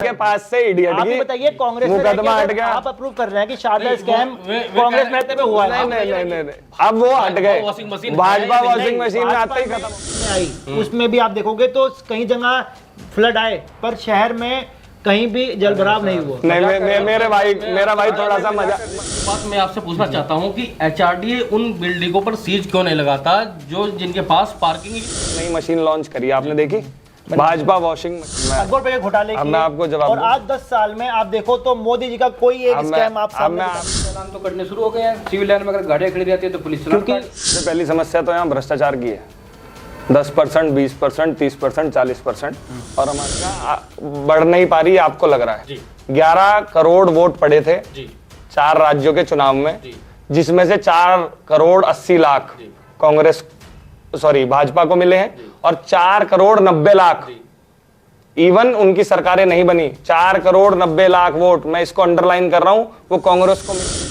के पास से इडियट आप ही बताइए, कांग्रेस में मुकदमा हट गया। आप अप्रूव कर रहे हैं कि शारदा स्कैम कांग्रेस में हुआ है? नहीं, अब वो हट गए, भाजपा वॉशिंग मशीन में आते ही खत्म आई। उसमें भी आप देखोगे तो कई जगह फ्लड आए, पर शहर में कहीं भी जलभराव नहीं हुआ। नहीं, मेरा भाई थोड़ा सा मजा। बात मैं आपसे पूछना चाहता हूं कि एचआरडीए उन बिल्डिंगों पर सीज क्यों नहीं लगाता जो जिनके पास पार्किंग नई मशीन लॉन्च करी आपने देखी, भाजपा वॉशिंग करोड़ रुपए के घोटाले की। मैं आपको जवाब और आज 10 साल में आप देखो तो मोदी जी का कोई एक स्कैम आप सामने चालान तो कटने शुरू हो गए हैं। सिविल लाइन में अगर गाड़ियां खड़ी रहती है तो पुलिस चलान क्योंकि सबसे पहली समस्या तो यहाँ भ्रष्टाचार की है। 10%, 20%, 30%, 40%, और हमारे यहाँ बढ़ नहीं पा रही है। आपको लग रहा है 11 करोड़ वोट पड़े थे 4 राज्यों के चुनाव में, जिसमें से 4 करोड़ 80 लाख कांग्रेस भाजपा को मिले हैं, और 4 करोड़ 90 लाख इवन उनकी सरकारें नहीं बनी, 4 करोड़ 90 लाख वोट, मैं इसको अंडरलाइन कर रहा हूं, वो कांग्रेस को मिले।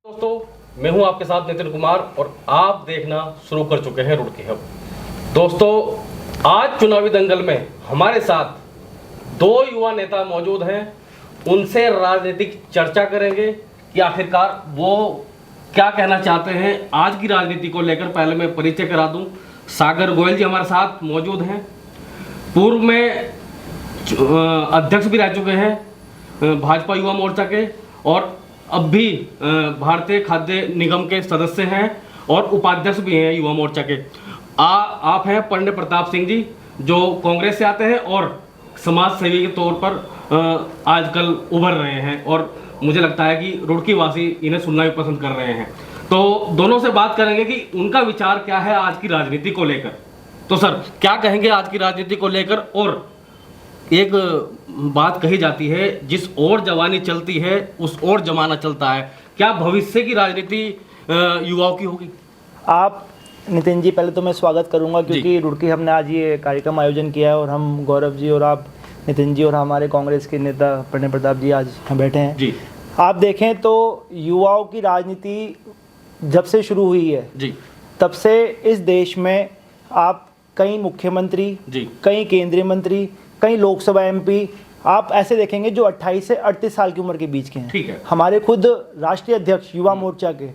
दोस्तों, मैं हूं आपके साथ नितिन कुमार और आप देखना शुरू कर चुके हैं रुड़की हब। दोस्तों, आज चुनावी दंगल में हमारे साथ 2 युवा नेता मौजूद हैं। उनसे राजनीतिक चर्चा करेंगे कि आखिरकार वो क्या कहना चाहते हैं आज की राजनीति को लेकर। पहले मैं परिचय करा दूं, सागर गोयल जी हमारे साथ मौजूद हैं, पूर्व में अध्यक्ष भी रह चुके हैं भाजपा युवा मोर्चा के, और अब भी भारतीय खाद्य निगम के सदस्य हैं और उपाध्यक्ष भी हैं युवा मोर्चा के। आप हैं पंडित प्रताप सिंह जी, जो कांग्रेस से आते हैं और समाज सेवी के तौर पर आजकल उभर रहे हैं, और मुझे लगता है कि रुड़की वासी इन्हें सुनना भी पसंद कर रहे हैं। तो दोनों से बात करेंगे कि उनका विचार क्या है आज की राजनीति को लेकर। तो सर, क्या कहेंगे आज की राजनीति को लेकर? और एक बात कही जाती है, जिस ओर जवानी चलती है उस ओर जमाना चलता है। क्या भविष्य की राजनीति युवाओं की होगी? आप नितिन जी, पहले तो मैं स्वागत करूंगा क्योंकि रुड़की हमने आज ये कार्यक्रम आयोजन किया है, और हम गौरव जी और आप नितिन जी और हमारे कांग्रेस के नेता पंडित प्रताप जी आज हम बैठे हैं जी। आप देखें तो युवाओं की राजनीति जब से शुरू हुई है जी, तब से इस देश में आप कई मुख्यमंत्री जी, कई केंद्रीय मंत्री, कई लोकसभा एमपी आप ऐसे देखेंगे जो 28 से 38 साल की उम्र के बीच के हैं। ठीक है। हमारे खुद राष्ट्रीय अध्यक्ष युवा मोर्चा के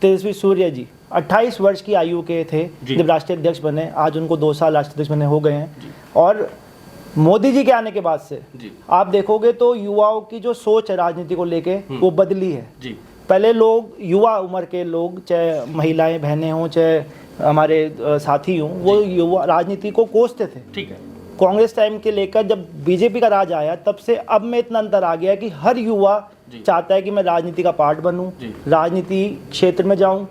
तेजस्वी सूर्य जी 28 वर्ष की आयु के थे जब राष्ट्रीय अध्यक्ष बने। आज उनको 2 साल राष्ट्रीय अध्यक्ष बने हो गए हैं। और मोदी जी के आने के बाद से आप देखोगे तो युवाओं की जो सोच है राजनीति को लेके वो बदली है। पहले लोग, युवा उम्र के लोग, चाहे महिलाएं बहनें हों चाहे हमारे साथी हों, वो युवा राजनीति को कोसते थे। ठीक है। कांग्रेस टाइम के लेकर जब बीजेपी का राज आया तब से अब में इतना अंतर आ गया कि हर युवा चाहता है कि मैं राजनीति का पार्ट बनूं, राजनीति क्षेत्र में जाऊं।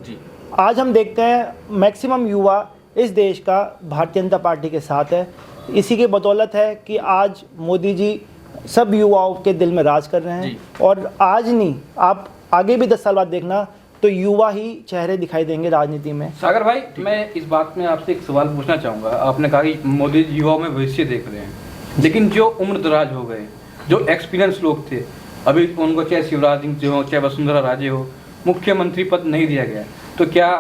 आज हम देखते हैं मैक्सिमम युवा इस देश का भारतीय जनता पार्टी के साथ है। इसी की बदौलत है कि आज मोदी जी सब युवाओं के दिल में राज कर रहे हैं। और आज नहीं, आप आगे भी 10 साल बाद देखना तो युवा ही चेहरे दिखाई देंगे राजनीति में। सागर भाई, मैं इस बात में आपसे एक सवाल पूछना चाहूँगा। आपने कहा कि मोदी जी युवाओं में भविष्य देख रहे हैं, लेकिन जो उम्र दराज हो गए, जो एक्सपीरियंस लोग थे, अभी उनको चाहे शिवराज सिंह हो चाहे वसुंधरा राजे हो, मुख्यमंत्री पद नहीं दिया गया, तो क्या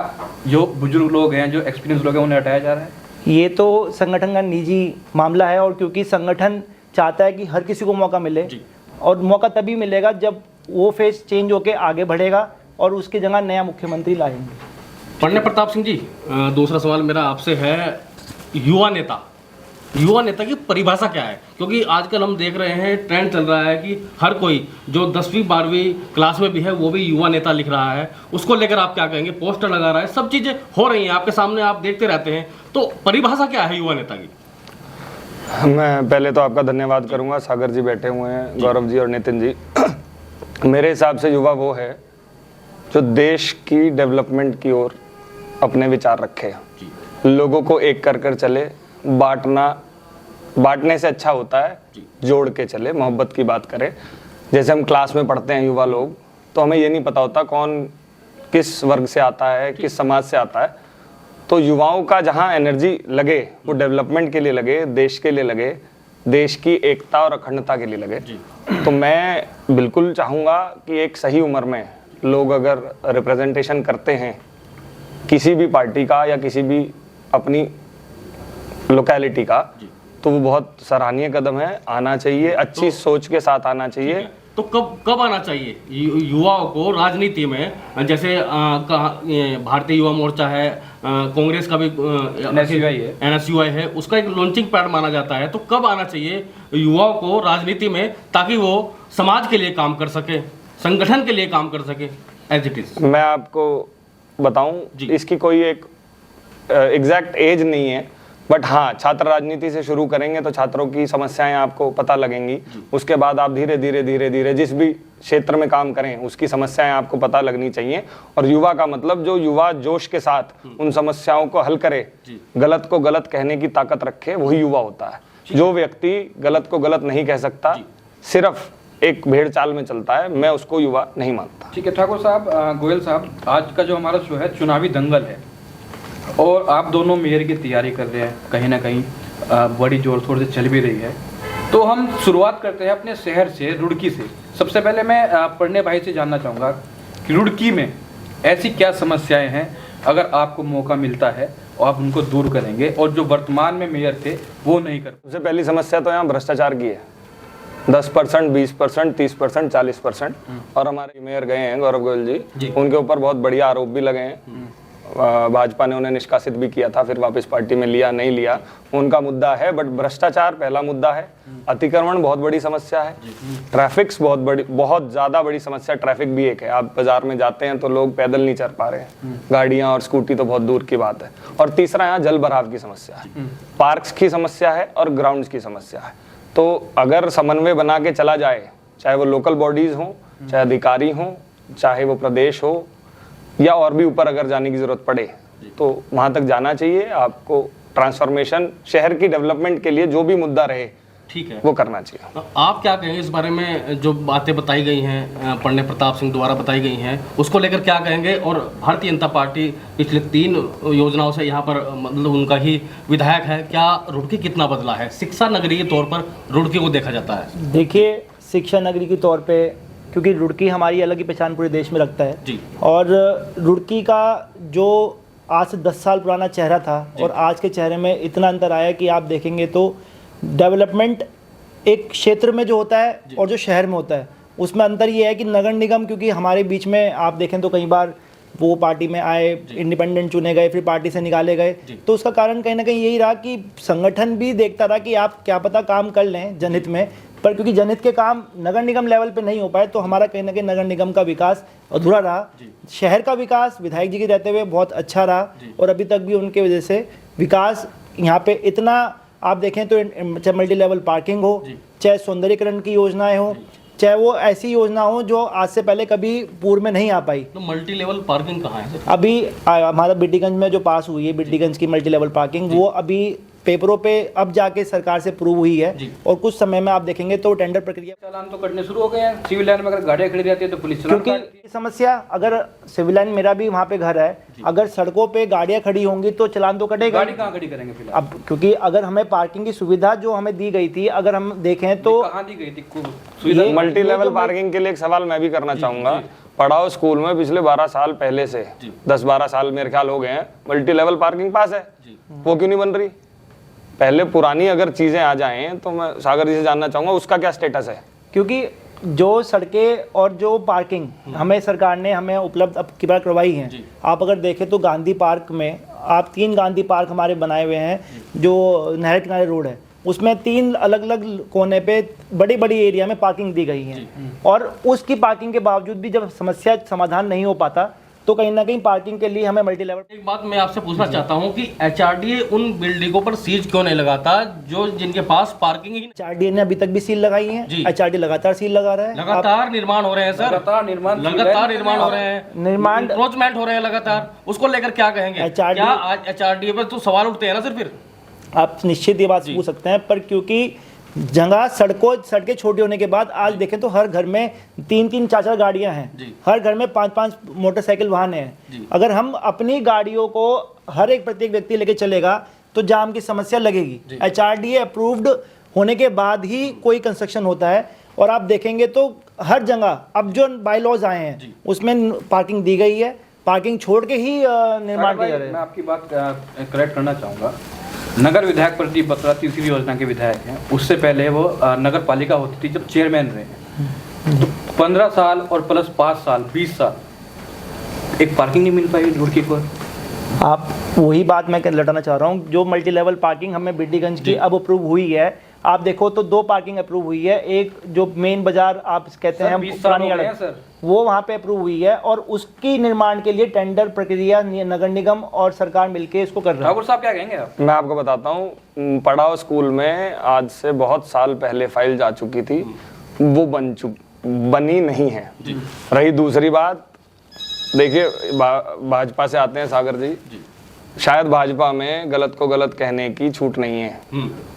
जो बुजुर्ग लोग हैं, जो एक्सपीरियंस लोग हैं, उन्हें हटाया जा रहा है? ये तो संगठन का निजी मामला है, और क्योंकि संगठन चाहता है कि हर किसी को मौका मिले, और मौका तभी मिलेगा जब वो फेस चेंज होके आगे बढ़ेगा और उसकी जगह नया मुख्यमंत्री लाएंगे। पंडित प्रताप सिंह जी, दूसरा सवाल मेरा आपसे है, युवा नेता की परिभाषा क्या है? क्योंकि आजकल हम देख रहे हैं, ट्रेंड चल रहा है कि हर कोई जो 10वीं 12वीं क्लास में भी है वो भी युवा नेता लिख रहा है। उसको लेकर आप क्या कहेंगे? पोस्टर लगा रहा है, सब चीज़ें हो रही हैं आपके सामने, आप देखते रहते हैं। तो परिभाषा क्या है युवा नेता की? मैं पहले तो आपका धन्यवाद करूंगा, सागर जी बैठे हुए हैं, गौरव जी और नितिन जी। मेरे हिसाब से युवा वो है जो देश की डेवलपमेंट की ओर अपने विचार रखे, लोगों को एक कर चले। बांटने से अच्छा होता है जोड़ के चले, मोहब्बत की बात करे। जैसे हम क्लास में पढ़ते हैं युवा लोग, तो हमें ये नहीं पता होता कौन किस वर्ग से आता है, किस समाज से आता है। तो युवाओं का जहाँ एनर्जी लगे वो डेवलपमेंट के लिए लगे, देश के लिए लगे, देश की एकता और अखंडता के लिए लगे। तो मैं बिल्कुल चाहूँगा कि एक सही उम्र में लोग अगर रिप्रेजेंटेशन करते हैं किसी भी पार्टी का या किसी भी अपनी लोकेलिटी का, तो वो बहुत सराहनीय कदम है, आना चाहिए, अच्छी सोच के साथ आना चाहिए। तो कब आना चाहिए युवाओं को राजनीति में? जैसे भारतीय युवा मोर्चा है, कांग्रेस का भी NSUI है, उसका एक लॉन्चिंग पैड माना जाता है। तो कब आना चाहिए युवाओं को राजनीति में, ताकि वो समाज के लिए काम कर सके, संगठन के लिए काम कर सके? एज इट इज मैं आपको बताऊं, इसकी कोई एक एग्जैक्ट एज नहीं है, बट हाँ, छात्र राजनीति से शुरू करेंगे तो छात्रों की समस्याएं आपको पता लगेंगी। उसके बाद आप धीरे धीरे जिस भी क्षेत्र में काम करें उसकी समस्याएं आपको पता लगनी चाहिए। और युवा का मतलब जो युवा जोश के साथ उन समस्याओं को हल करे, गलत को गलत कहने की ताकत रखे, वही युवा होता है। जो व्यक्ति गलत को गलत नहीं कह सकता, सिर्फ एक भेड़ चाल में चलता है, मैं उसको युवा नहीं मानता। ठीक है ठाकुर साहब, गोयल साहब, आज का जो हमारा शो है चुनावी दंगल है, और आप दोनों मेयर की तैयारी कर रहे हैं, कहीं ना कहीं बड़ी जोर शोर से चल भी रही है। तो हम शुरुआत करते हैं अपने शहर से, रुड़की से। सबसे पहले मैं पढ़ने भाई से जानना चाहूँगा कि रुड़की में ऐसी क्या समस्याएं हैं, अगर आपको मौका मिलता है और आप उनको दूर करेंगे, और जो वर्तमान में मेयर थे वो नहीं कर? सबसे पहली समस्या तो यहाँ भ्रष्टाचार की है। 10%, 20%, 30%, 40%। और हमारे मेयर गए हैं गौरव गोयल जी, उनके ऊपर बहुत बढ़िया आरोप भी लगे हैं। भाजपा ने उन्हें निष्कासित भी किया था, फिर वापस पार्टी में लिया, नहीं लिया, उनका मुद्दा है। बट भ्रष्टाचार पहला मुद्दा है, अतिक्रमण बहुत बड़ी समस्या है, ट्रैफिक्स बहुत ज़्यादा बड़ी समस्या, ट्रैफिक भी एक है। आप बाजार में जाते हैं तो लोग पैदल नहीं चल पा रहे हैं, गाड़ियाँ और स्कूटी तो बहुत दूर की बात है। और तीसरा यहाँ जल भराव की समस्या है, पार्क्स की समस्या है और ग्राउंड्स की समस्या है। तो अगर समन्वय बना के चला जाए, चाहे वो लोकल बॉडीज़ हों, चाहे अधिकारी हों, चाहे वो प्रदेश हो, या और भी ऊपर अगर जाने की जरूरत पड़े, तो वहां तक जाना चाहिए। आपको ट्रांसफॉर्मेशन, शहर की डेवलपमेंट के लिए जो भी मुद्दा रहे, ठीक है, वो करना चाहिए। तो आप क्या कहेंगे इस बारे में? जो बातें बताई गई हैं, पंडित प्रताप सिंह द्वारा बताई गई हैं, उसको लेकर क्या कहेंगे? और भारतीय जनता पार्टी पिछले 3 योजनाओं से यहाँ पर, मतलब उनका ही विधायक है, क्या रुड़की कितना बदला है? शिक्षा नगरी के तौर पर रुड़की को देखा जाता है। देखिए, शिक्षा नगरी के तौर पे, क्योंकि रुड़की हमारी अलग ही पहचान पूरे देश में रखता है जी। और रुड़की का जो आज से 10 साल पुराना चेहरा था और आज के चेहरे में इतना अंतर आया कि आप देखेंगे तो डेवलपमेंट एक क्षेत्र में जो होता है और जो शहर में होता है, उसमें अंतर ये है कि नगर निगम, क्योंकि हमारे बीच में आप देखें तो कई बार वो पार्टी में आए, इंडिपेंडेंट चुने गए, फिर पार्टी से निकाले गए, तो उसका कारण कहीं ना कहीं यही रहा कि संगठन भी देखता रहा कि आप क्या पता काम कर लें जनहित में, पर क्योंकि जनहित के काम नगर निगम लेवल पे नहीं हो पाए, तो हमारा कहीं ना कहीं नगर निगम का विकास अधूरा रहा। शहर का विकास विधायक जी के रहते हुए बहुत अच्छा रहा, और अभी तक भी उनके वजह से विकास यहाँ पे इतना, आप देखें तो चाहे मल्टी लेवल पार्किंग हो, चाहे सौंदर्यीकरण की योजनाएं हो, चाहे वो ऐसी योजना हो जो आज से पहले कभी पूर्व में नहीं आ पाई। तो मल्टी लेवल पार्किंग कहाँ है? अभी हमारा बिड्डीगंज में जो पास हुई है, बिड्डीगंज की मल्टी लेवल पार्किंग, वो अभी पेपरों पे अब जाके सरकार से प्रूव हुई है, और कुछ समय में आप देखेंगे तो टेंडर प्रक्रिया, चालान तो कटने शुरू हो गए हैं। सिविल लाइन में अगर गाड़ियाँ खड़ी रहती है तो पुलिस चालान काटती है। क्योंकि समस्या, अगर सिविल लाइन, मेरा भी वहाँ पे घर है, अगर सड़कों पे गाड़ियाँ खड़ी होंगी तो चलान तो कटेगा। गाड़ी कहाँ खड़ी करेंगे फिलहाल? अब क्योंकि अगर हमें पार्किंग की सुविधा जो हमें दी गई थी, अगर हम देखें तो कहाँ दी गई थी सुविधा? मल्टी लेवल पार्किंग के लिए एक सवाल मैं भी करना चाहूंगा। पढ़ाओ स्कूल में पिछले 12 साल पहले से, 10-12 साल मेरे ख्याल हो गए हैं, मल्टी लेवल पार्किंग पास है, वो क्यों नहीं बन रही? पहले पुरानी अगर चीजें आ जाएं तो मैं सागर जी से जानना चाहूंगा उसका क्या स्टेटस है। क्योंकि जो सड़कें और जो पार्किंग हमें सरकार ने हमें उपलब्ध अब की बार करवाई हैं, आप अगर देखें तो गांधी पार्क में, आप 3 गांधी पार्क हमारे बनाए हुए हैं, जो नहर किनारे रोड है, उसमें 3 अलग अलग कोने पे बड़ी बड़ी एरिया में पार्किंग दी गई है, और उसकी पार्किंग के बावजूद भी जब समस्या समाधान नहीं हो पाता, तो कहीं ना कहीं पार्किंग के लिए हमें मल्टी लेवल। एक बात मैं आपसे पूछना चाहता हूं कि HRDA उन बिल्डिंगों पर सीज क्यों नहीं लगाता जो जिनके पास पार्किंग ही? HRDA ने अभी तक भी सील लगाई है, HRDA लगातार सील लगा रहा है, लगातार निर्माण हो रहे हैं सर, लगातार निर्माण हो रहे हैं, निर्माण इंक्रोचमेंट हो रहे हैं लगातार, उसको लेकर क्या कहेंगे? क्या आज HRDA पर तो सवाल उठते हैं ना सर? फिर आप निश्चित ये बात पूछ सकते हैं, पर क्योंकि जगह सड़कें छोटी होने के बाद आज देखें तो हर घर में 3-3, 4-4 गाड़ियां हैं, हर घर में 5-5 मोटरसाइकिल वाहन हैं। अगर हम अपनी गाड़ियों को हर एक प्रत्येक व्यक्ति लेके चलेगा तो जाम की समस्या लगेगी। HRDA अप्रूव्ड होने के बाद ही कोई कंस्ट्रक्शन होता है, और आप देखेंगे तो हर जगह अब जो बाय लॉज आए हैं उसमें पार्किंग दी गई है, पार्किंग छोड़ के ही निर्माण किया जा रहा है। मैं आपकी बात करेक्ट करना चाहूँगा। नगर विधायक प्रदीप बत्रा तीसरी योजना के विधायक हैं, उससे पहले वो नगर पालिका होती थी जब चेयरमैन रहे हैं। तो 15 साल और प्लस 5 साल 20 साल एक पार्किंग नहीं मिल पाई रुड़की पर। आप वही बात मैं लटाना चाह रहा हूँ, जो मल्टी लेवल पार्किंग हमें बिड्डीगंज की अब अप्रूव हुई है। आप देखो तो 2 पार्किंग अप्रूव हुई है, एक जो मेन बाजार आप कहते हैं पुरानी सड़क, वो वहाँ पे अप्रूव हुई है और उसकी निर्माण के लिए टेंडर प्रक्रिया नगर निगम और सरकार मिलके इसको कर रहा है। ठाकुर साहब क्या कहेंगे आप? मैं आपको बताता हूँ, पढ़ाओ स्कूल में आज से बहुत साल पहले फाइल जा चुकी थी, वो बनी नहीं है। रही दूसरी बात, देखिए भाजपा से आते हैं सागर जी, शायद भाजपा में गलत को गलत कहने की छूट नहीं है,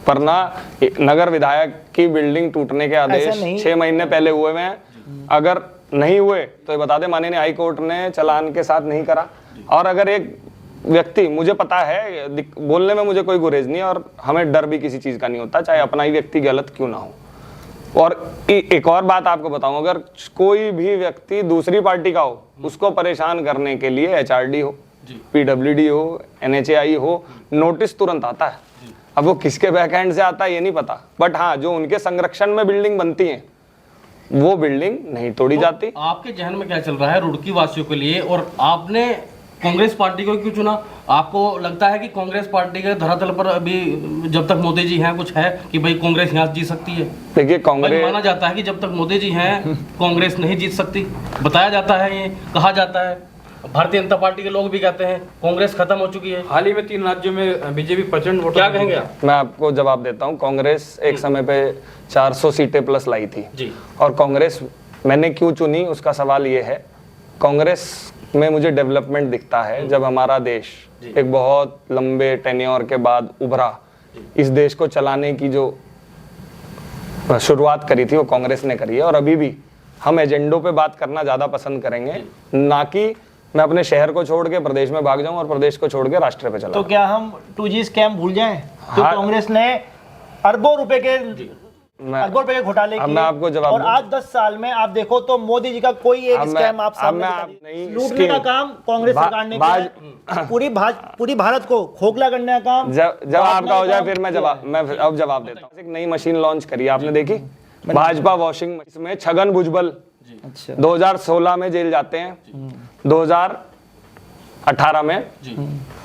पर ना नगर विधायक की बिल्डिंग टूटने के आदेश 6 महीने पहले हुए हैं। अगर नहीं हुए तो ये बता दे माननीय हाई कोर्ट ने चालान के साथ नहीं करा। और अगर एक व्यक्ति, मुझे पता है बोलने में मुझे कोई गुरेज नहीं और हमें डर भी किसी चीज का नहीं होता, चाहे अपना ही व्यक्ति गलत क्यों ना हो। और एक और बात आपको बताऊं, अगर कोई भी व्यक्ति दूसरी पार्टी का हो, उसको परेशान करने के लिए HRD हो, PWD हो, NHAI हो, नोटिस तुरंत आता है। अब वो किसके बैकहैंड से आता है ये नहीं पता, बट हाँ जो उनके संरक्षण में बिल्डिंग बनती है वो बिल्डिंग नहीं तोड़ी जाती। आपके जहन में क्या चल रहा है रुड़की वासियों के लिए, और आपने कांग्रेस पार्टी को क्यों चुना? आपको लगता है कि कांग्रेस पार्टी के धरातल पर अभी जब तक मोदी जी हैं कुछ है कि भाई कांग्रेस यहाँ जीत सकती है? देखिए कांग्रेस, माना जाता है कि जब तक मोदी जी हैं कांग्रेस नहीं जीत सकती, बताया जाता है, ये कहा जाता है। भारतीय जनता पार्टी के लोग भी कहते हैं कांग्रेस खत्म हो चुकी है। हाल ही में 3 राज्यों में बीजेपी प्रचंड वोट। क्या कहेंगे आप? मैं आपको जवाब देता हूँ। कांग्रेस एक समय पे 400 सीटें प्लस लाई थी जी। और कांग्रेस मैंने क्यों चुनी उसका सवाल ये है, कांग्रेस में मुझे डेवलपमेंट दिखता है। जब हमारा देश एक बहुत लंबे टेन्योर के बाद उभरा, इस देश को चलाने की जो शुरुआत करी थी वो कांग्रेस ने करी है। और अभी भी हम एजेंडों पे बात करना ज्यादा पसंद करेंगे, ना कि मैं अपने शहर को छोड़ के प्रदेश में भाग जाऊं और प्रदेश को छोड़ के राष्ट्र पे चला। तो क्या हम 2G स्कैम भूल जाएं? तो कांग्रेस ने अरबों रुपए के घोटाले किए, मैं आपको जवाब और आज 10 साल में आप देखो तो मोदी जी का कोई एक स्कैम आप सामने लूटने का काम कांग्रेस सरकार ने किया। पूरी भारत को खोखला करने का काम। जब आपका हो जाए फिर मैं अब जवाब देता हूँ। एक नई मशीन लॉन्च करी आपने देखी, भाजपा वॉशिंग मशीन में छगन भुजबल 2016 में जेल जाते हैं, 2018 में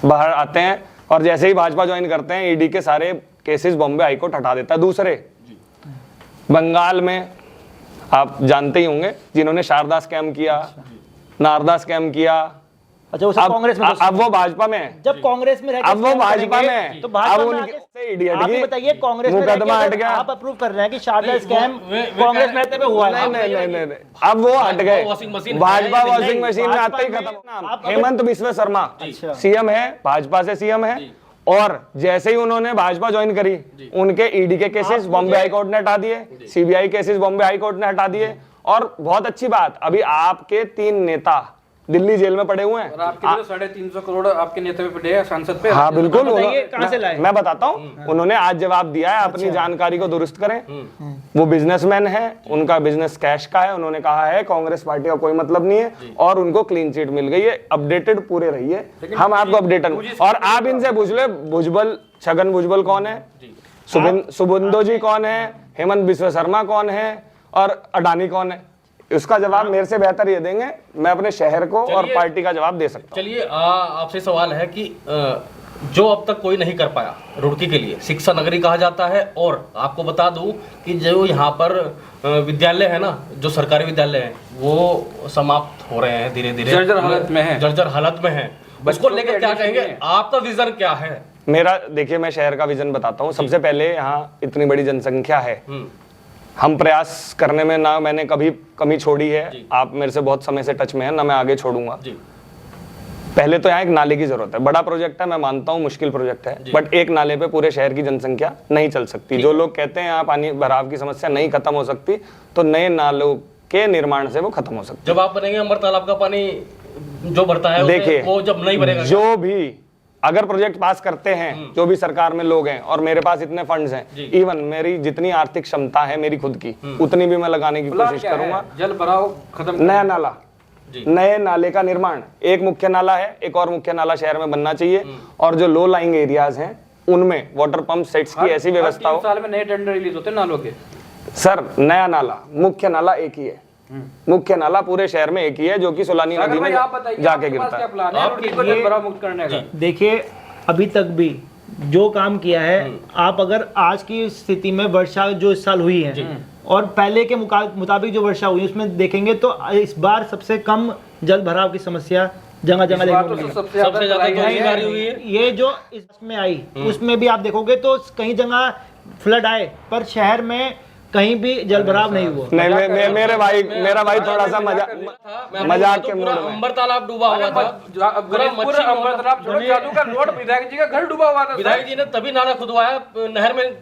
बाहर आते हैं और जैसे ही भाजपा ज्वाइन करते हैं ईडी के सारे केसेस बॉम्बे हाईकोर्ट हटा देता है। दूसरे बंगाल में आप जानते ही होंगे, जिन्होंने शारदा स्कैम किया, नारदा स्कैम किया, अच्छा वो कांग्रेस में, अब वो भाजपा में है। जब कांग्रेस में अब वो भाजपा में है, तो भाजपा में आप ही बताइए, कांग्रेस में मुकदमा हट गया। आप अप्रूव कर रहे हैं कि शारदा स्कैम कांग्रेस में रहते हुए हुआ है? नहीं, अब वो हट गए। भाजपा वॉशिंग मशीन में आते ही खत्म। हेमंत बिस्वा शर्मा सीएम है, भाजपा से सीएम है, और जैसे ही उन्होंने भाजपा ज्वाइन करी उनके ईडी के केसेस बॉम्बे हाईकोर्ट ने हटा दिए, सीबीआई केसेस बॉम्बे हाईकोर्ट ने हटा दिए। और बहुत अच्छी बात, अभी आपके 3 नेता दिल्ली जेल में पड़े हुए हैं। और आपके 350 करोड़ आपके नेता पे पड़े हैं, सांसद पे। हाँ बिल्कुल, कहां से लाए? मैं बताता हूँ, उन्होंने आज जवाब दिया है। अपनी जानकारी को दुरुस्त करें। वो बिजनेसमैन है, उनका बिजनेस कैश का है। उन्होंने कहा है कांग्रेस पार्टी का कोई मतलब नहीं है और उनको क्लीन चिट मिल गई है। अपडेटेड पूरे रहिए, हम आपको अपडेटेड। और आप इनसे पूछ ले, भुजबल, छगन भुजबल कौन है, सुबुंदो जी कौन है, हेमंत बिस्वा शर्मा कौन है और अडानी कौन है, उसका जवाब मेरे से बेहतर ये देंगे। मैं अपने शहर को और पार्टी का जवाब दे सकता हूं। चलिए आपसे सवाल है कि जो अब तक कोई नहीं कर पाया रुड़की के लिए, शिक्षा नगरी कहा जाता है। और आपको बता दूं कि जो यहाँ पर विद्यालय है ना, जो सरकारी विद्यालय है वो समाप्त हो रहे हैं धीरे धीरे, जर्जर हालत में है, जर्जर हालत में है। उसको लेकर क्या कहेंगे? आपका विजन क्या है? मेरा, देखिए मैं शहर का विजन बताता हूँ। सबसे पहले यहाँ इतनी बड़ी जनसंख्या है, हम प्रयास करने में ना मैंने कभी कमी छोड़ी है। आप मेरे से बहुत समय से टच में है, ना मैं आगे छोड़ूंगा। पहले तो यहाँ एक नाले की जरूरत है। बड़ा प्रोजेक्ट है, मैं मानता हूँ मुश्किल प्रोजेक्ट है, बट एक नाले पे पूरे शहर की जनसंख्या नहीं चल सकती। जो लोग कहते हैं यहाँ पानी भराव की समस्या नहीं खत्म हो सकती, तो नए नालों के निर्माण से वो खत्म हो सकती। जब आप बनेंगे अमर तालाब का पानी जो भरता है, देखिए वो जब नहीं भरेगा, जो भी अगर प्रोजेक्ट पास करते हैं, जो भी सरकार में लोग हैं, और मेरे पास इतने फंड्स हैं, इवन मेरी जितनी आर्थिक क्षमता है मेरी खुद की, उतनी भी मैं लगाने की कोशिश करूंगा। जल भराव खत्म, नया नाला, नए नाले का निर्माण। एक मुख्य नाला है, एक और मुख्य नाला शहर में बनना चाहिए। और जो लो लाइंग एरियाज हैं उनमें वाटर पंप सेट्स की ऐसी व्यवस्था हो। 3 साल में नए टेंडर रिलीज होते हैं नालों के। सर नया नाला, मुख्य नाला एक ही है, मुख्य नाला पूरे शहर में एक ही है जो कि सोलानी नदी में जाके गिरता है। मुक्त करने का देखिए अभी तक भी जो काम किया है, आप अगर आज की स्थिति में वर्षा जो इस साल हुई है और पहले के मुताबिक जो वर्षा हुई उसमें देखेंगे तो इस बार सबसे कम जल भराव की समस्या जगह जगह देखने को मिलेगी। सबसे ज्यादा बीमारी हुई है। ये जो इसमें आई उसमें भी आप देखोगे तो कई जगह फ्लड आए पर शहर में कहीं भी जल भराव नहीं हुआ। नहीं मेरा भाई थोड़ा सा मजाक के मूड में। अंबर तालाब डूबा हुआ था, पूरा अंबर तालाब छोड़ो, जादूगर रोड विधायक जी का घर डूबा हुआ था। विधायक जी ने तभी नाला खुदवाया, नहर में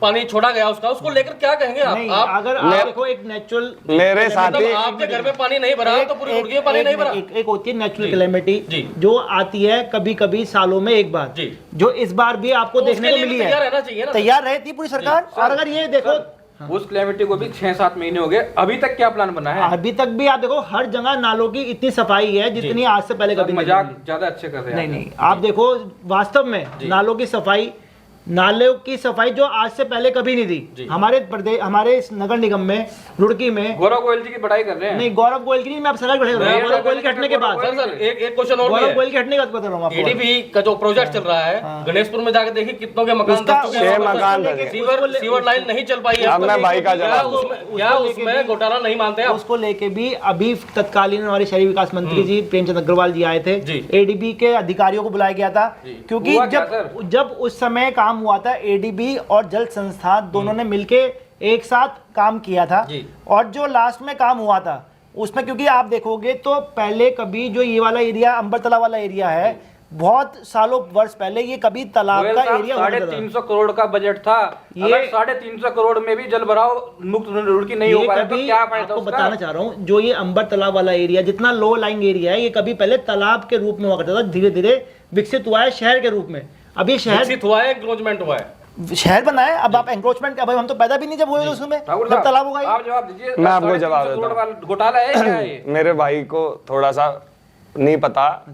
पानी छोड़ा गया उसको लेकर क्या कहेंगे आप? अगर आप देखो एक नेचुरल मेरे साथी आपके घर में पानी नहीं भरा तो पूरी रुड़की में पानी नहीं भरा। एक होती है नेचुरल कैलेमिटी जो आती है कभी कभी सालों में एक बार, जो इस बार भी आपको देखने को मिली है। तैयार रहती पूरी सरकार। और अगर ये देखो उस कैलेमिटी को भी 6-7 महीने हो गए, अभी तक क्या प्लान बना है? अभी तक भी आप देखो हर जगह नालों की इतनी सफाई है जितनी आज से पहले कभी मजाक ज्यादा अच्छे कर रहे हैं। नहीं आप देखो वास्तव में नालों की सफाई, नालों की सफाई जो आज से पहले कभी नहीं थी हमारे प्रदेश, हमारे इस नगर निगम में, रुड़की में। गौरव गोयल जी की बढ़ाई कर रहे हैं। नहीं गौरव गोयल की नहीं, मैं आप सलाह बढ़ा रहा हूं। गौरव गोयल के हटने के बाद सर एक क्वेश्चन और गौरव गोयल के हटने के बाद बता रहा हूं आपको। एडीबी का जो प्रोजेक्ट चल रहा है गणेशपुर में जाके देखिए कितनों के मकान धस चुके हैं। 6 मकान धसे। सीवर लाइन नहीं चल पाई है। अब मैं भाई का जवाब क्या उसमें घोटाला नहीं मानते आप? उसको लेके भी अभी तत्कालीन हमारे शहरी विकास मंत्री जी प्रेमचंद अग्रवाल जी आए थे, एडीबी के अधिकारियों को बुलाया गया था क्योंकि जब उस समय काम हुआ था एडीबी और जल संस्थान दोनों ने मिलके एक साथ काम किया था। और जो लास्ट में काम हुआ था उसमें क्योंकि आप देखोगे तो पहले कभी जो ये वाला एरिया अंबरतला वाला एरिया है बहुत सालों वर्ष पहले ये कभी तालाब का एरिया 350 करोड़ का बजट था। अगर 350 करोड़ में भी जल भराव मुक्त रुड़की नहीं हो पाया तो क्या फायदा? आपको बताना चाह रहा हूँ जो ये अंबर तालाब वाला एरिया जितना लो लाइंग एरिया है ये कभी पहले तालाब के रूप में हुआ करता था, धीरे धीरे विकसित हुआ है शहर के रूप में। अब ये शहर विकसित हुआ है, एंक्रोचमेंट हुआ है, शहर बना है। अब आप एंक्रोचमेंट का, भाई हम तो पैदा भी नहीं जब हुए उसमें जब तालाब होगा। आप जवाब दीजिए। मैं आपको जवाब देता हूं। घोटाला है क्या ये? मेरे भाई को थोड़ा सा नहीं पता,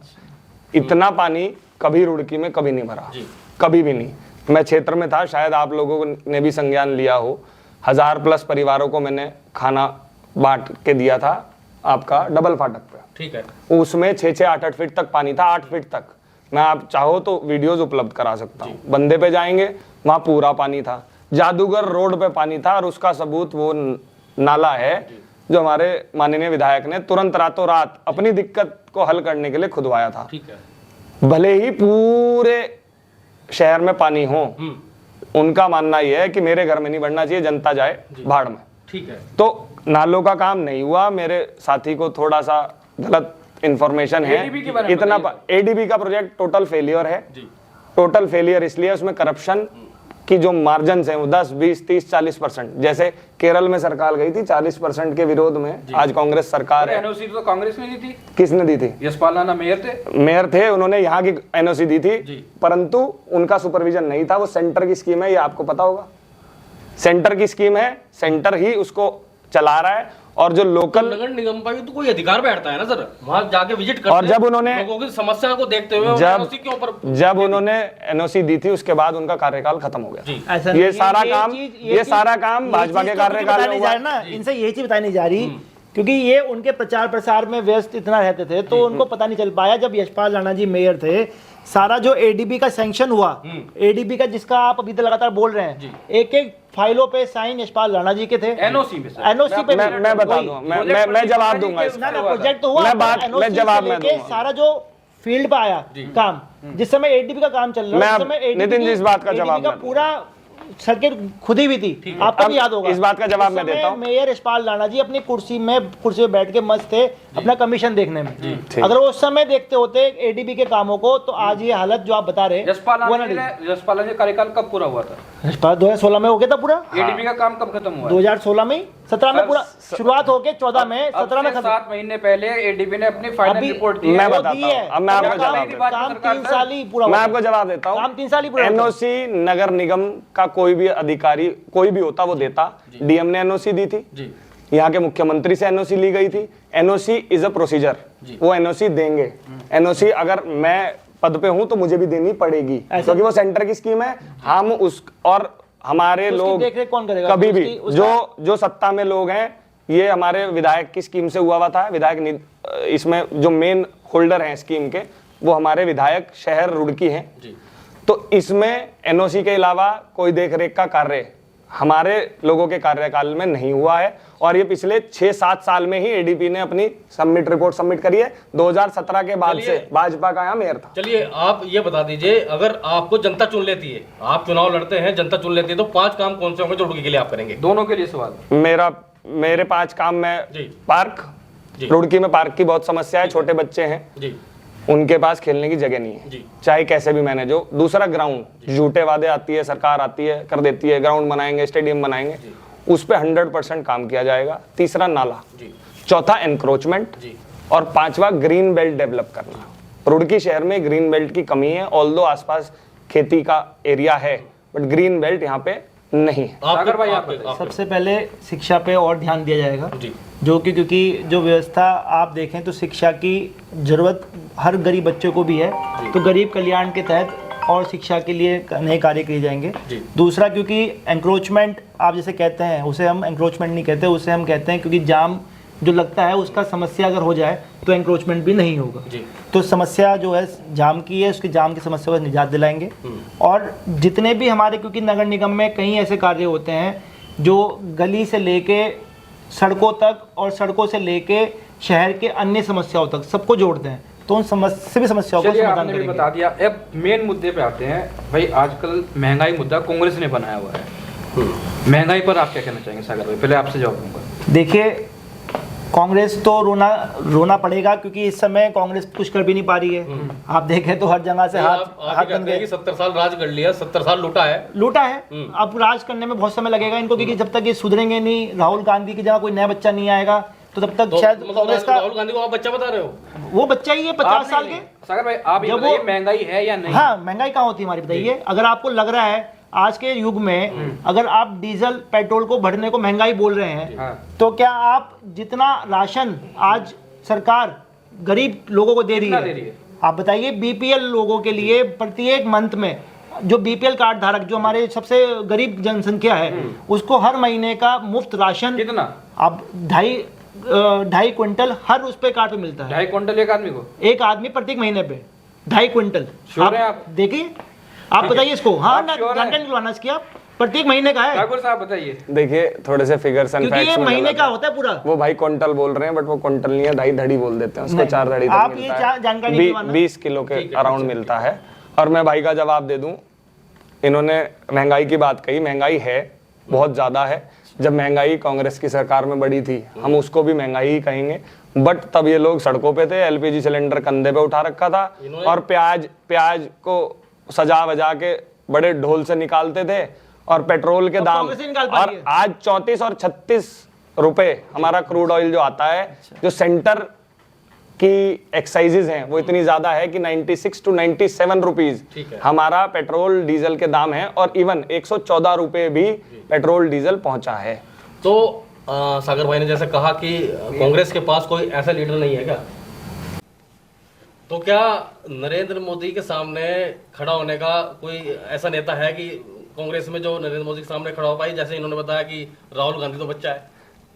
इतना पानी कभी रुड़की में कभी नहीं भरा, कभी भी नहीं। मैं क्षेत्र में था, शायद आप लोगों ने भी संज्ञान लिया हो, 1000+ परिवारों को मैंने खाना बांट के दिया था आपका डबल फाटक पे। ठीक है। उसमें 6-6, 8-8 फीट तक पानी था, 8 फीट तक। मैं आप चाहो तो वीडियोस उपलब्ध करा सकता हूँ। बंदे पे जाएंगे, वहां पूरा पानी था। जादूगर रोड पे पानी था और उसका सबूत वो नाला है जो हमारे माननीय विधायक ने तुरंत रातों रात अपनी दिक्कत को हल करने के लिए खुदवाया था। ठीक है। भले ही पूरे शहर में पानी हो, उनका मानना यह है कि मेरे घर में नहीं बढ़ना चाहिए, जनता जाए भाड़ में। ठीक है। तो नालों का काम नहीं हुआ। मेरे साथी को थोड़ा सा गलत इंफॉर्मेशन है। इतना एडीबी का प्रोजेक्ट टोटल फेलियर है। टोटल फेलियर इसलिए उसमें करप्शन की जो मार्जिन है वो 10, 20, 30, 40%। जैसे केरल में सरकार गई थी 40% के विरोध में, आज कांग्रेस सरकार है। एनओसी तो कांग्रेस ने दी थी। किसने दी थी? यशपाल राणा मेयर थे, उन्होंने यहाँ की एनओसी दी थी, परंतु उनका सुपरविजन नहीं था। वो सेंटर की स्कीम है, ये आपको पता होगा। सेंटर की स्कीम है, सेंटर ही उसको चला रहा है। और जो लोकल नगर निगम का भी तो कोई अधिकार बैठता है ना सर, वहां जाके विजिट करते हैं। और जब उन्होंने लोगों की समस्या को देखते हुए जब उन्होंने एनओसी दी थी उसके बाद उनका कार्यकाल खत्म हो गया। ये सारा काम भाजपा के कार्यकाल में हुआ ना। इनसे यही चीज बताई नहीं जा रही क्योंकि ये उनके प्रचार प्रसार में व्यस्त इतना रहते थे तो उनको पता नहीं चल पाया। जब यशपाल राणा जी मेयर थे, सारा जो एडीबी का सैंक्शन हुआ, एडीबी का जिसका आप अभी तक लगातार बोल रहे हैं, एक एक फाइलों पे साइन यशपाल राणा जी के थे। एनओसी पे मैं बता दूं, मैं जवाब दूंगा। प्रोजेक्ट तो हुआ, मैं जवाब में दूंगा। सारा जो फील्ड पे आया काम, जिस समय एडीबी का काम चल रहा है, नितिन जी इस बात का जवाब पूरा सड़कें खुदी भी थी, आपको भी याद होगा। इस बात का जवाब मैं देता हूं। मेयर यशपाल राणा जी अपनी कुर्सी पे बैठ के मस्त थे अपना कमीशन देखने में। अगर वो उस समय देखते होते एडीबी के कामों को तो आज ये हालत जो आप बता रहे हैं। यशपाल राणा जी कार्यकाल कब पूरा हुआ था? 2016 में हो गया था पूरा। एडीबी का काम कब खत्म हुआ? 2016 में, 17 में पूरा शुरुआत होके 14 में, 17 में 7 महीने पहले एडीबी ने अपनी फाइनल रिपोर्ट दी है। मैं बताता हूं, अब मैं आपको जवाब देता हूं। काम 3 साल ही पूरा। मैं आपको जवाब देता हूं। काम 3 साल ही पूरा। एनओसी नगर निगम का कोई भी अधिकारी कोई भी होता वो देता। डीएम ने एनओसी दी थी, यहाँ के मुख्यमंत्री से एनओसी ली गई थी। एनओसी इज अ प्रोसीजर, वो एनओसी देंगे। एनओसी अगर मैं पद पे हूं तो मुझे भी देनी पड़ेगी, क्योंकि वो सेंटर की स्कीम है। हम उस और हमारे उसकी लोग देखरेख कौन करेगा? कभी भी उसकी- जो सत्ता में लोग हैं, ये हमारे विधायक की स्कीम से हुआ था। विधायक इसमें जो मेन होल्डर हैं स्कीम के, वो हमारे विधायक शहर रुड़की हैं। तो इसमें एनओसी के अलावा कोई देखरेख का कार्य हमारे लोगों के कार्यकाल में नहीं हुआ है, और ये पिछले 6-7 साल में ही एडीपी ने अपनी रिपोर्ट सबमिट करी है। 2017 के बाद से भाजपा का यहाँ मेयर था। चलिए आप ये बता दीजिए, अगर आपको जनता चुन लेती है, आप चुनाव लड़ते हैं, जनता चुन लेती है, तो 5 काम कौन से होंगे जो रुड़की के लिए आप करेंगे? दोनों के लिए सवाल। मेरे 5 काम में जी। पार्क, रुड़की में पार्क की बहुत समस्या है। छोटे बच्चे हैं जी, उनके पास खेलने की जगह नहीं है, जी। चाहे कैसे भी मैनेज हो। दूसरा ग्राउंड, झूठे वादे आती है सरकार, आती है कर देती है, ग्राउंड बनाएंगे, स्टेडियम बनाएंगे, उस पे 100% काम किया जाएगा। तीसरा नाला, चौथा एनक्रोचमेंट, और 5वां ग्रीन बेल्ट डेवलप करना। रुड़की शहर में ग्रीन बेल्ट की कमी है, ऑल्दो आसपास खेती का एरिया है, बट ग्रीन बेल्ट यहाँ पे नहीं है। सागर भाई आप बताइए। सबसे पहले शिक्षा पे और ध्यान दिया जाएगा, जी। जो कि क्योंकि जो व्यवस्था आप देखें तो शिक्षा की जरूरत हर गरीब बच्चों को भी है, तो गरीब कल्याण के तहत और शिक्षा के लिए नए कार्य किए जाएंगे। दूसरा, क्योंकि एंक्रोचमेंट आप जैसे कहते हैं, उसे हम एंक्रोचमेंट नहीं कहते, उसे हम कहते हैं क्योंकि जाम जो लगता है उसका समस्या अगर हो जाए तो एंक्रोचमेंट भी नहीं होगा। तो समस्या जो है जाम की है, उसकी जाम की समस्या को निजात दिलाएंगे। और जितने भी हमारे, क्योंकि नगर निगम में कई ऐसे कार्य होते हैं जो गली से लेके सड़कों तक और सड़कों से लेके शहर के अन्य समस्याओं तक सबको जोड़ते हैं, तो उन सभी समस्याओं का चलिए समाधान आपने भी करेंगे। बता दिया। अब मेन मुद्दे पे आते हैं भाई। आजकल महंगाई मुद्दा कांग्रेस ने बनाया हुआ है। महंगाई पर आप क्या कहना चाहेंगे सागर भाई? पहले आपसे जवाब दूंगा। देखिए, कांग्रेस तो रोना पड़ेगा, क्योंकि इस समय कांग्रेस कुछ कर भी नहीं पा रही है। आप देखें तो हर जगह से हाथ बन गए। 70 साल राज कर लिया, 70 साल लूटा है। अब राज करने में बहुत समय लगेगा इनको, क्योंकि जब तक ये सुधरेंगे नहीं, राहुल गांधी की जगह कोई नया बच्चा नहीं आएगा, तो तब तक शायद कांग्रेस का राहुल गांधी को आप बच्चा बता रहे हो? वो बच्चा ही है 50 साल के। सागर भाई आप ये जब बताइए, वो- महंगाई है या नहीं? हाँ, महंगाई कहाँ होती है हमारी, बताइए। अगर आपको लग रहा है आज के युग में अगर आप डीजल पेट्रोल को बढ़ने को महंगाई बोल रहे हैं, हाँ। तो क्या आप जितना राशन आज सरकार गरीब लोगों को दे रही कितना दे रही है, है? आप बताइए। बीपीएल लोगों के लिए प्रत्येक मंथ में जो बीपीएल कार्ड धारक, जो हमारे सबसे गरीब जनसंख्या है, उसको हर महीने का मुफ्त राशन कितना? अब 2.5 क्विंटल हर उस पे कार्ड पे मिलता है। 2.5 क्विंटल एक आदमी को? एक आदमी प्रत्येक महीने पे 2.5 क्विंटल। श्योर है आप? देखिए, आप बताइए इसको। हाँ, आप श्योर हैं? जानकारी निकलवाना इसकी आप, प्रत्येक महीने का है, ठाकुर साहब बताइए। देखिए, थोड़े से फिगर्स एंड क्योंकि ये फैक्ट्स में महीने गलत का है। होता है पूरा। वो भाई क्विंटल बोल रहे हैं, बट वो क्विंटल नहीं है, 2.5 धड़ी बोल देते हैं उसको। नहीं, 4 धड़ी आप तक ये मिलता है, जानकारी निकलवाना। 20 किलो के अराउंड मिलता है। और मैं भाई का जवाब दे दूं, इन्होंने महंगाई की बात कही, महंगाई है, बहुत ज्यादा है। जब महंगाई कांग्रेस की सरकार में बढ़ी थी, हम उसको भी महंगाई ही कहेंगे, बट तब ये लोग सड़कों पे थे, एलपीजी सिलेंडर कंधे पे उठा रखा था, और प्याज को सजा वजा के बड़े ढोल से निकालते थे, और पेट्रोल के दाम, कांग्रेस ही निकाल पा और रही है। आज 34 और 36 रुपए हमारा क्रूड ऑयल जो आता है, जो सेंटर की एक्साइजेज हैं वो इतनी ज्यादा है कि 96 to 97 रुपीज हमारा पेट्रोल डीजल के दाम है, और इवन 114 रुपए भी पेट्रोल डीजल पहुंचा है। तो सागर भाई ने जैसे कहा कि कांग्रेस के पास कोई ऐसा लीडर नहीं है क्या, तो क्या नरेंद्र मोदी के सामने खड़ा होने का कोई ऐसा नेता है कि कांग्रेस में जो नरेंद्र मोदी के सामने खड़ा हो पाए? जैसे इन्होंने बताया कि राहुल गांधी तो बच्चा है।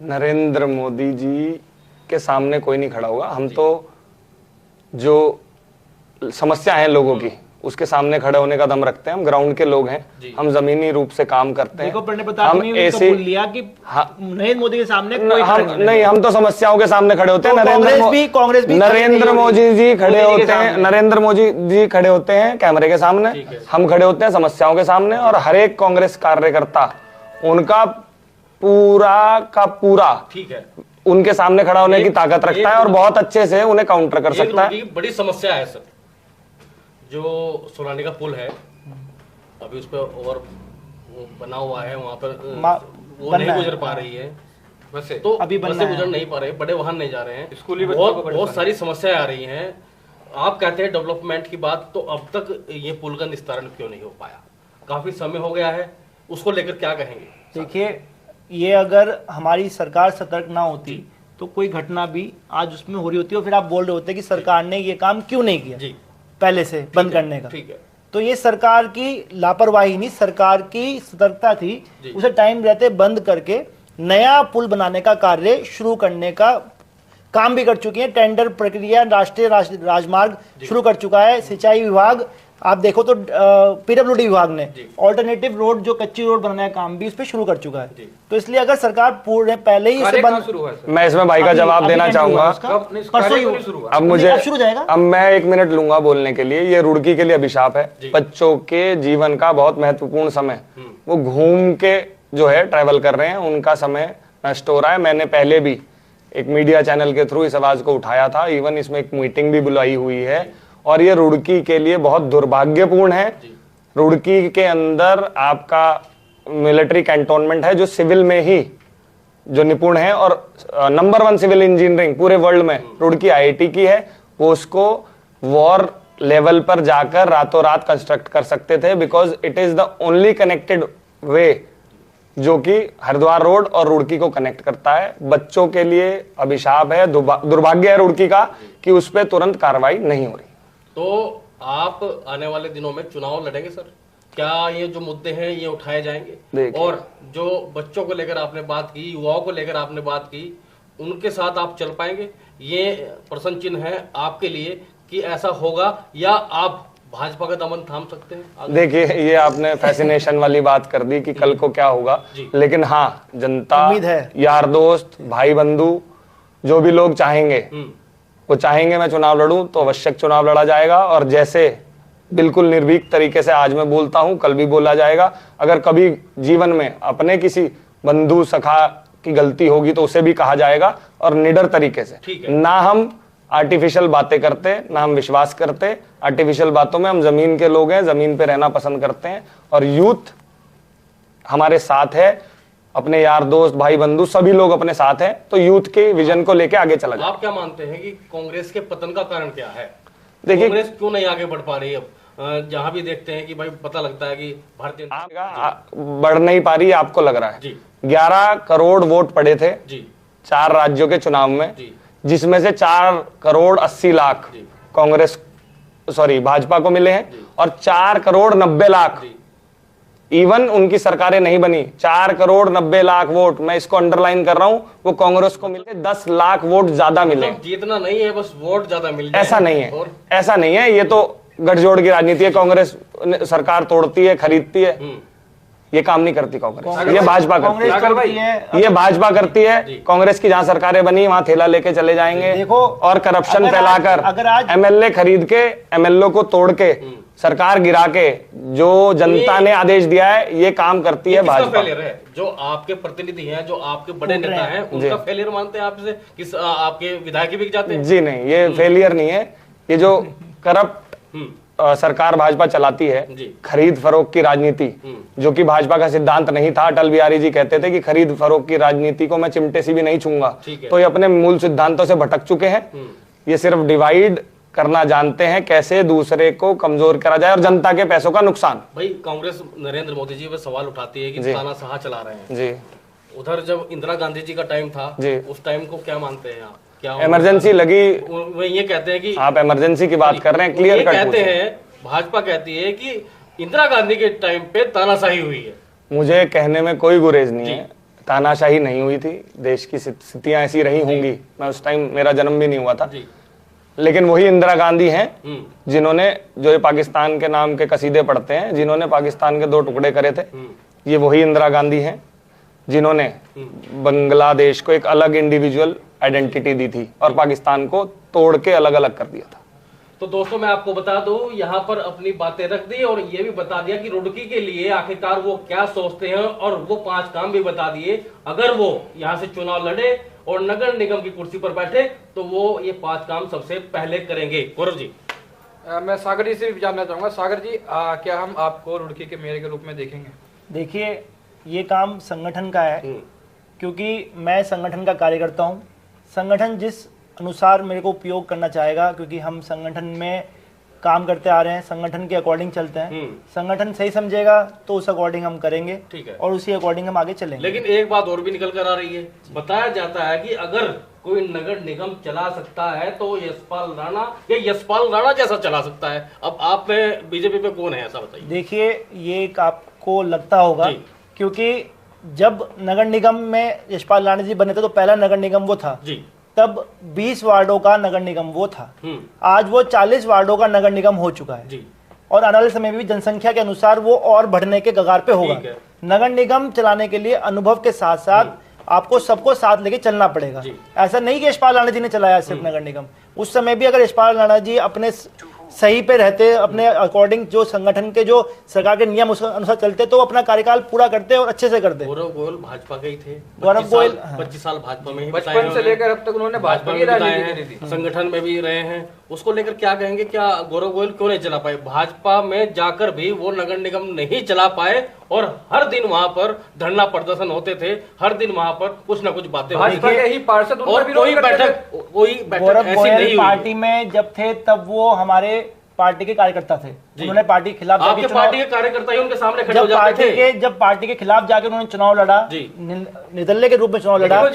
नरेंद्र मोदी जी के सामने कोई नहीं खड़ा होगा। हम तो जो समस्या है लोगों की, उसके सामने खड़े होने का दम रखते हैं। हम ग्राउंड के लोग हैं, हम जमीनी रूप से काम करते हैं। देखो, प्रणय प्रताप हम ने भी ऐसे बोल लिया कि नरेंद्र मोदी के सामने कोई हम खड़ा नहीं, हम तो समस्याओं के सामने खड़े होते हैं। तो कांग्रेस भी नरेंद्र मोदी जी खड़े होते हैं, नरेंद्र मोदी जी खड़े होते हैं कैमरे के सामने, हम खड़े होते हैं समस्याओं के सामने। और हर एक कांग्रेस कार्यकर्ता उनका पूरा का पूरा ठीक है, उनके सामने खड़ा होने की ताकत रखता है, और बहुत अच्छे से उन्हें काउंटर कर सकता है। बड़ी समस्या है सर, जो सोनानी का पुल है, अभी उस पर ओवर बना हुआ है, वहां पर वो नहीं गुजर पा रही है बसे, तो अभी बसें गुजर नहीं पा रहे, बड़े वाहन नहीं जा रहे हैं, स्कूली बच्चों को बहुत सारी समस्याएं आ रही हैं। आप कहते हैं डेवलपमेंट की बात, तो अब तक ये पुल का निस्तारण क्यों नहीं हो पाया? काफी समय हो गया है, उसको लेकर क्या कहेंगे? देखिए, ये अगर हमारी सरकार सतर्क ना होती तो कोई घटना भी आज उसमें हो रही होती है, और फिर आप बोल रहे होते कि सरकार ने ये काम क्यों नहीं किया। जी, पहले से बंद करने का। ठीक है। तो ये सरकार की लापरवाही नहीं, सरकार की सतर्कता थी, उसे टाइम रहते बंद करके नया पुल बनाने का कार्य शुरू करने का काम भी कर चुकी है। टेंडर प्रक्रिया राष्ट्रीय राजमार्ग शुरू कर चुका है। सिंचाई विभाग आप देखो तो पीडब्ल्यूडी विभाग ने ऑल्टरनेटिव रोड जो कच्ची रोड बनाने का काम भी इस पे शुरू कर चुका है। तो इसलिए अगर सरकार पूरे पहले ही इसे बंद, शुरू हुआ है सर? मैं इसमें भाई का जवाब देना चाहूंगा। परसों ही शुरू हुआ। अब मुझे शुरू जाएगा। अब मैं 1 मिनट लूंगा बोलने के लिए। ये रुड़की के लिए अभिशाप है। बच्चों के जीवन का बहुत महत्वपूर्ण समय, वो घूम के जो है ट्रैवल कर रहे हैं, उनका समय नष्ट हो रहा है। मैंने पहले भी एक मीडिया चैनल के थ्रू इस आवाज को उठाया था, इवन इसमें एक मीटिंग भी बुलाई हुई है, और ये रुड़की के लिए बहुत दुर्भाग्यपूर्ण है। रुड़की के अंदर आपका मिलिट्री कैंटोनमेंट है जो सिविल में ही जो निपुण है, और नंबर 1 सिविल इंजीनियरिंग पूरे वर्ल्ड में रुड़की आईआईटी की है। वो उसको वॉर लेवल पर जाकर रातों रात कंस्ट्रक्ट कर सकते थे, because it is the only connected way जो कि हरिद्वार रोड और रुड़की को कनेक्ट करता है। बच्चों के लिए अभिशाप है, दुर्भाग्य है रुड़की का कि उस पर तुरंत कार्रवाई नहीं हो रही। तो आप आने वाले दिनों में चुनाव लड़ेंगे सर? क्या ये जो मुद्दे हैं ये उठाए जाएंगे? और जो बच्चों को लेकर आपने बात की, युवाओं को लेकर आपने बात की, उनके साथ आप चल पाएंगे? ये प्रश्न चिन्ह है आपके लिए कि ऐसा होगा, या आप भाजपा का दमन थाम सकते हैं? देखिए, ये आपने फैसिनेशन वाली बात कर दी कि कल को क्या होगा, लेकिन हाँ, जनता, उम्मीद है, यार दोस्त, भाई बंधु, जो भी लोग चाहेंगे वो चाहेंगे मैं चुनाव लड़ूं, तो आवश्यक चुनाव लड़ा जाएगा। और जैसे बिल्कुल निर्भीक तरीके से आज मैं बोलता हूं, कल भी बोला जाएगा। अगर कभी जीवन में अपने किसी बंधु सखा की गलती होगी तो उसे भी कहा जाएगा, और निडर तरीके से। ना हम आर्टिफिशियल बातें करते, ना हम विश्वास करते आर्टिफिशियल बातों में। हम जमीन के लोग हैं, जमीन पे रहना पसंद करते हैं, और यूथ हमारे साथ है, अपने यार दोस्त भाई बंधु सभी लोग अपने साथ हैं। तो यूथ के विजन को लेके आगे चला जाए। आप क्या मानते हैं कि कांग्रेस के पतन का कारण क्या है? देखिए, कांग्रेस क्यों नहीं आगे बढ़ पा रही है? जहां भी देखते हैं कि भाई पता लगता है कि भारतीय बढ़ नहीं पा रही, आपको लग रहा है। 11 करोड़ वोट पड़े थे 4 राज्यों के चुनाव में, जिसमें से 4 करोड़ 80 लाख कांग्रेस भाजपा को मिले हैं, और 4 करोड़ 90 लाख इवन उनकी सरकारें नहीं बनी। 4 करोड़ 90 लाख वोट, मैं इसको अंडरलाइन कर रहा हूं, वो कांग्रेस को मिले 10 लाख वोट ज्यादा मिले। जीतना नहीं है, बस वोट ज्यादा मिल जाए। ऐसा नहीं है, ऐसा नहीं है। ये तो गठजोड़ की राजनीति है। कांग्रेस सरकार तोड़ती है, खरीदती है, ये काम नहीं करती कांग्रेस। ये भाजपा करती है, ये भाजपा करती है। कांग्रेस की जहां सरकारें बनी वहां थेला लेके चले जाएंगे, और करप्शन फैलाकर एमएलए खरीद के, एमएलए को तोड़ के, सरकार गिरा के, जो जनता ने आदेश दिया है, ये काम करती है भाजपा। है जो आपके प्रतिनिधि हैं, जो आपके बड़े नेता हैं, उनका फेलियर मानते हैं आपसे? किस आपके विधायक भी जाते हैं? जी नहीं, ये फेलियर नहीं है। ये जो करप्ट सरकार भाजपा चलाती है, खरीद फरोख्त की राजनीति, जो कि भाजपा का सिद्धांत नहीं था। अटल बिहारी जी कहते थे कि खरीद फरोख्त की राजनीति को मैं चिमटे से भी नहीं छूंगा। तो ये अपने मूल सिद्धांतों से भटक चुके हैं। ये सिर्फ डिवाइड करना जानते हैं, कैसे दूसरे को कमजोर करा जाए, और जनता के पैसों का नुकसान। भाई, कांग्रेस नरेंद्र मोदी जी पे सवाल उठाती है कि तानाशाह चला रहे हैं जी। उधर जब इंदिरा गांधी जी का टाइम था, उस टाइम को क्या मानते हैं आप? क्या इमरजेंसी लगी? वो ये कहते हैं कि आप इमरजेंसी की बात कर रहे हैं, क्लियर कट कहते हैं, भाजपा कहती है कि इंदिरा गांधी के टाइम पे तानाशाही हुई है। मुझे कहने में कोई गुरेज नहीं है, तानाशाही नहीं हुई थी। देश की स्थितियां ऐसी रही होंगी, मैं उस टाइम, मेरा जन्म भी नहीं हुआ था। लेकिन वही इंदिरा गांधी हैं जिन्होंने, जो ये पाकिस्तान के नाम के कसीदे पढ़ते हैं, जिन्होंने पाकिस्तान के 2 टुकड़े करे थे, ये वही इंदिरा गांधी हैं जिन्होंने बांग्लादेश को एक अलग इंडिविजुअल आइडेंटिटी दी थी और पाकिस्तान को तोड़ के अलग अलग कर दिया था। तो दोस्तों, मैं आपको बता दूं, यहाँ पर अपनी बातें रख दी और ये भी बता दिया कि रुड़की के लिए आखिरकार वो क्या सोचते हैं, और वो 5 काम भी बता दिए। अगर वो यहाँ से चुनाव लड़े और नगर निगम की कुर्सी पर बैठे तो वो ये 5 काम सबसे पहले करेंगे। गौरव जी, मैं सागर जी से भी जानना चाहूंगा। सागर जी, क्या हम आपको रुड़की के मेयर के रूप में देखेंगे? देखिए, ये काम संगठन का है, क्योंकि मैं संगठन का कार्यकर्ता हूँ। संगठन जिस अनुसार मेरे को उपयोग करना चाहेगा, क्योंकि हम संगठन में काम करते आ रहे हैं, संगठन के अकॉर्डिंग चलते हैं। संगठन सही समझेगा तो उस अकॉर्डिंग हम करेंगे, ठीक है, और उसी अकॉर्डिंग हम आगे चलेंगे। लेकिन एक बात और भी निकल कर आ रही है, बताया जाता है कि अगर कोई नगर निगम चला सकता है तो यशपाल राणा या यशपाल राणा जैसा चला सकता है। अब आप में बीजेपी में कौन है, ऐसा बताइए। देखिए, ये एक आपको लगता होगा, क्योंकि जब नगर निगम में यशपाल राणा जी बने थे तो पहला नगर निगम वो था जी, तब 20 वार्डों का नगर निगम वो था। आज वो 40 वार्डों का नगर निगम हो चुका है जी, और आने वाले समय में भी जनसंख्या के अनुसार वो और बढ़ने के कगार पे होगा। नगर निगम चलाने के लिए अनुभव के साथ साथ आपको सबको साथ लेके चलना पड़ेगा। ऐसा नहीं कि यशपाल राणा जी ने चलाया सिर्फ नगर निगम, उस समय भी अगर यशपाल राणा जी अपने सही पे रहते, अपने अकॉर्डिंग जो संगठन के जो सरकार के नियम उस अनुसार चलते, तो अपना कार्यकाल पूरा करते और अच्छे से करते। गौरव गोयल भाजपा के ही थे, गौरव गोयल 25 साल भाजपा में ही बचपन से लेकर अब तक उन्होंने भाजपा की राजनीति करी थी, संगठन में भी रहे हैं। उसको लेकर क्या कहेंगे, क्या गौरव गोयल क्यों नहीं चला पाए? भाजपा में जाकर भी वो नगर निगम नहीं चला पाए और हर दिन वहां पर धरना प्रदर्शन होते थे, हर दिन वहां पर कुछ ना कुछ बातें भाजपा के ही पार्षद और कोई बैठक गौरव ऐसी गोयल नहीं हुई। पार्टी में जब थे तब वो हमारे पार्टी के कार्यकर्ता थे, उन्होंने पार्टी के खिलाफ आपके पार्टी के कार्यकर्ता ही उनके सामने खड़े हो जाते थे। जब पार्टी के खिलाफ जाके उन्होंने चुनाव लड़ा, निर्दलीय के रूप में चुनाव लड़ा, और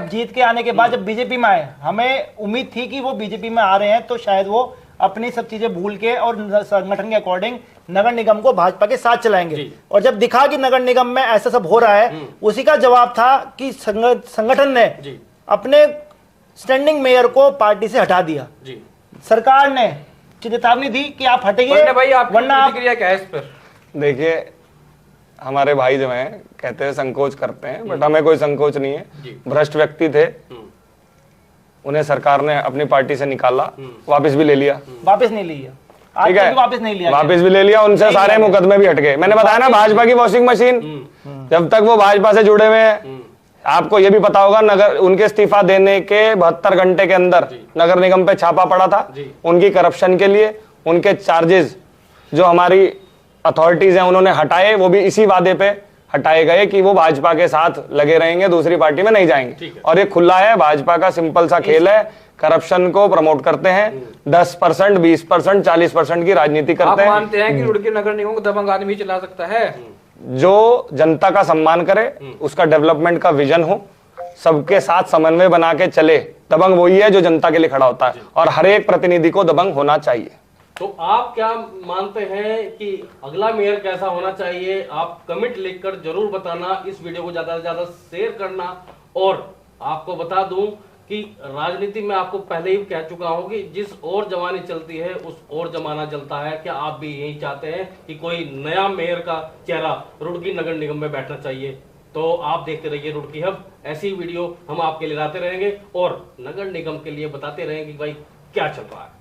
जीत के आने के बाद जब बीजेपी में आए, हमें उम्मीद थी कि वो बीजेपी में आ रहे हैं तो शायद वो अपनी सब चीजें भूल के और संगठन के अकॉर्डिंग नगर निगम को भाजपा के साथ चलाएंगे। और जब दिखा कि नगर निगम में ऐसा सब हो रहा है, उसी का जवाब था कि संगठन ने अपने स्टैंडिंग मेयर को पार्टी से हटा दिया। सरकार ने चेतावनी दी कि आप हटेंगे, भाई आपकी वरना प्रतिक्रिया क्या है इस पर? देखिए, हमारे भाई जो हैं कहते हैं संकोच करते हैं, बट हमें कोई संकोच नहीं है। भ्रष्ट व्यक्ति थे, उन्हें सरकार ने अपनी पार्टी से निकाला, वापस भी ले लिया, वापस नहीं लिया, ठीक है, वापस नहीं लिया, वापस भी ले लिया, उनसे सारे मुकदमे भी हट गए। मैंने बताया ना, भाजपा की वॉशिंग मशीन, जब तक वो भाजपा से जुड़े हुए हैं। आपको ये भी पता होगा, नगर उनके इस्तीफा देने के 72 घंटे के अंदर नगर निगम पे छापा पड़ा था उनकी करप्शन के लिए। उनके चार्जेस जो हमारी अथॉरिटीज हैं उन्होंने हटाए, वो भी इसी वादे पे हटाए गए कि वो भाजपा के साथ लगे रहेंगे, दूसरी पार्टी में नहीं जाएंगे। और ये खुला है, भाजपा का सिंपल सा खेल है, करप्शन को प्रमोट करते हैं, 10%, 20%, 40% की राजनीति करते हैं। आप मानते हैं कि रुड़की नगर निगम को दबंग आदमी चला सकता है? जो जनता का सम्मान करे, उसका डेवलपमेंट का विजन हो, सबके साथ समन्वय बना के चले, दबंग वही है जो जनता के लिए खड़ा होता है, और हर एक प्रतिनिधि को दबंग होना चाहिए। तो आप क्या मानते हैं कि अगला मेयर कैसा होना चाहिए? आप कमेंट लिखकर जरूर बताना, इस वीडियो को ज्यादा से ज्यादा शेयर करना। और आपको बता दूं कि राजनीति में आपको पहले ही कह चुका हूं कि जिस और जमाने चलती है उस और जमाना चलता है। क्या आप भी यही चाहते हैं कि कोई नया मेयर का चेहरा रुड़की नगर निगम में बैठना चाहिए? तो आप देखते रहिए रुड़की हब, ऐसी वीडियो हम आपके लिए लाते रहेंगे और नगर निगम के लिए बताते रहेंगे कि भाई क्या चल रहा है।